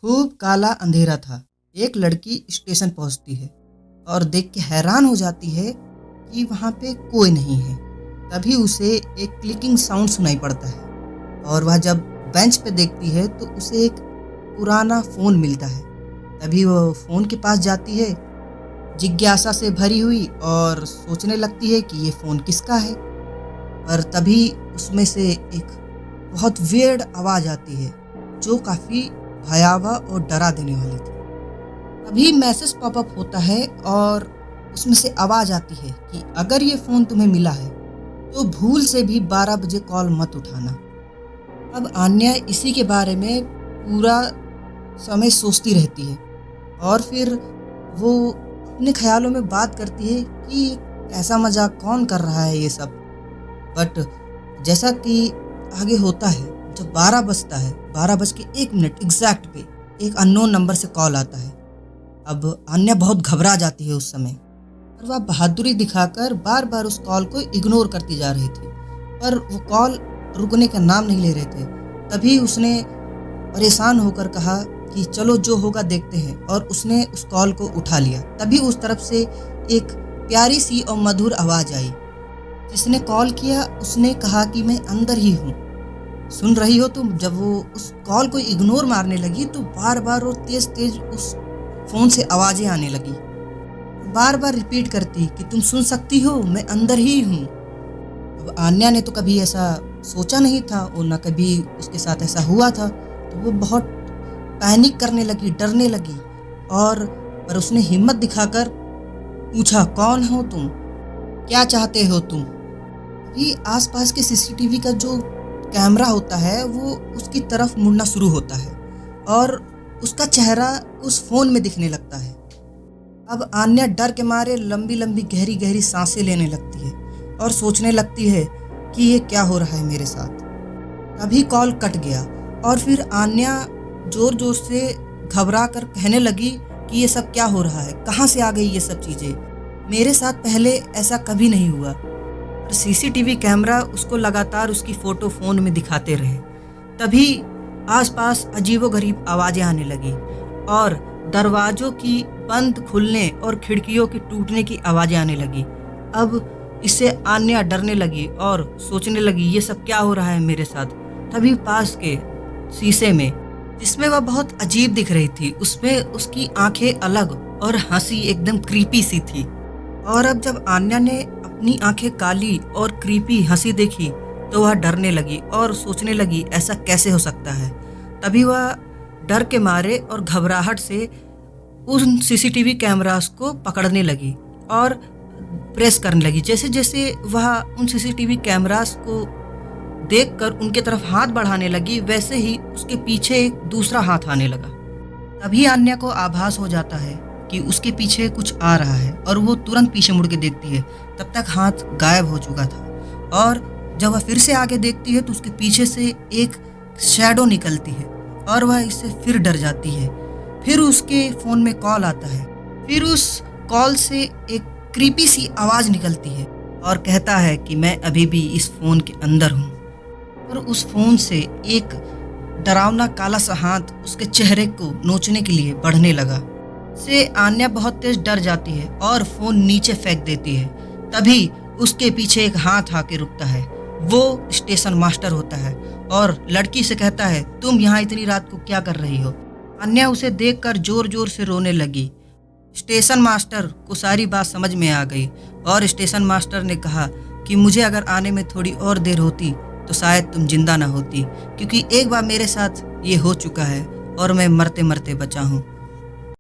खूब काला अंधेरा था। एक लड़की स्टेशन पहुंचती है और देख के हैरान हो जाती है कि वहाँ पे कोई नहीं है। तभी उसे एक क्लिकिंग साउंड सुनाई पड़ता है और वह जब बेंच पे देखती है तो उसे एक पुराना फ़ोन मिलता है। तभी वो फ़ोन के पास जाती है, जिज्ञासा से भरी हुई, और सोचने लगती है कि ये फ़ोन किसका है। पर तभी उसमें से एक बहुत वियर्ड आवाज़ आती है जो काफ़ी भयावह और डरा देने वाली थी। तभी मैसेज पॉपअप होता है और उसमें से आवाज़ आती है कि अगर ये फ़ोन तुम्हें मिला है तो भूल से भी 12 बजे कॉल मत उठाना। अब आन्या इसी के बारे में पूरा समय सोचती रहती है और फिर वो अपने ख़्यालों में बात करती है कि ऐसा मजाक कौन कर रहा है ये सब। बट जैसा कि आगे होता है, जब 12 बजता है, 12:01 एग्जैक्ट पे एक अननोन नंबर से कॉल आता है। अब आन्या बहुत घबरा जाती है उस समय और वह बहादुरी दिखाकर बार बार उस कॉल को इग्नोर करती जा रही थी, पर वो कॉल रुकने का नाम नहीं ले रहे थे। तभी उसने परेशान होकर कहा कि चलो जो होगा देखते हैं, और उसने उस कॉल को उठा लिया। तभी उस तरफ से एक प्यारी सी और मधुर आवाज़ आई। जिसने कॉल किया उसने कहा कि मैं अंदर ही हूँ, सुन रही हो तुम। जब वो उस कॉल को इग्नोर मारने लगी तो बार बार और तेज तेज उस फ़ोन से आवाज़ें आने लगी, बार बार रिपीट करती कि तुम सुन सकती हो, मैं अंदर ही हूँ। अब आन्या ने तो कभी ऐसा सोचा नहीं था और ना कभी उसके साथ ऐसा हुआ था, तो वो बहुत पैनिक करने लगी, डरने लगी। पर उसने हिम्मत दिखाकर पूछा, कौन हो तुम, क्या चाहते हो तुम। अभी आसपास के सीसीटीवी का जो कैमरा होता है वो उसकी तरफ मुड़ना शुरू होता है और उसका चेहरा उस फ़ोन में दिखने लगता है। अब आन्या डर के मारे लंबी लंबी गहरी गहरी सांसें लेने लगती है और सोचने लगती है कि ये क्या हो रहा है मेरे साथ। तभी कॉल कट गया और फिर आन्या ज़ोर ज़ोर से घबरा कर कहने लगी कि ये सब क्या हो रहा है, कहाँ से आ गई ये सब चीज़ें, मेरे साथ पहले ऐसा कभी नहीं हुआ। सीसीटीवी कैमरा उसको लगातार उसकी फ़ोटो फ़ोन में दिखाते रहे। तभी आसपास अजीबोगरीब आवाज़ें आने लगी और दरवाज़ों की बंद खुलने और खिड़कियों के टूटने की आवाज़ें आने लगी। अब इससे आन्या डरने लगी और सोचने लगी ये सब क्या हो रहा है मेरे साथ। तभी पास के शीशे में, जिसमें वह बहुत अजीब दिख रही थी, उसमें उसकी आंखें अलग और हंसी एकदम क्रीपी सी थी। और अब जब आन्या ने अपनी आंखें काली और क्रीपी हंसी देखी तो वह डरने लगी और सोचने लगी ऐसा कैसे हो सकता है। तभी वह डर के मारे और घबराहट से उन सीसीटीवी कैमरास को पकड़ने लगी और प्रेस करने लगी। जैसे जैसे वह उन सीसीटीवी कैमरास को देखकर उनके तरफ हाथ बढ़ाने लगी, वैसे ही उसके पीछे एक दूसरा हाथ आने लगा। तभी आन्या को आभास हो जाता है कि उसके पीछे कुछ आ रहा है और वो तुरंत पीछे मुड़ के देखती है। तब तक हाथ गायब हो चुका था और जब वह फिर से आगे देखती है तो उसके पीछे से एक शैडो निकलती है और वह इससे फिर डर जाती है। फिर उसके फ़ोन में कॉल आता है। फिर उस कॉल से एक क्रीपी सी आवाज़ निकलती है और कहता है कि मैं अभी भी इस फ़ोन के अंदर हूँ। और उस फ़ोन से एक डरावना काला सा हाथ उसके चेहरे को नोचने के लिए बढ़ने लगा। से आन्या बहुत तेज डर जाती है और फ़ोन नीचे फेंक देती है। तभी उसके पीछे एक हाथ आके रुकता है। वो स्टेशन मास्टर होता है और लड़की से कहता है, तुम यहाँ इतनी रात को क्या कर रही हो। आन्या उसे देखकर जोर जोर से रोने लगी। स्टेशन मास्टर को सारी बात समझ में आ गई और स्टेशन मास्टर ने कहा कि मुझे अगर आने में थोड़ी और देर होती तो शायद तुम जिंदा ना होती, क्योंकि एक बार मेरे साथ ये हो चुका है और मैं मरते मरते बचा हूँ।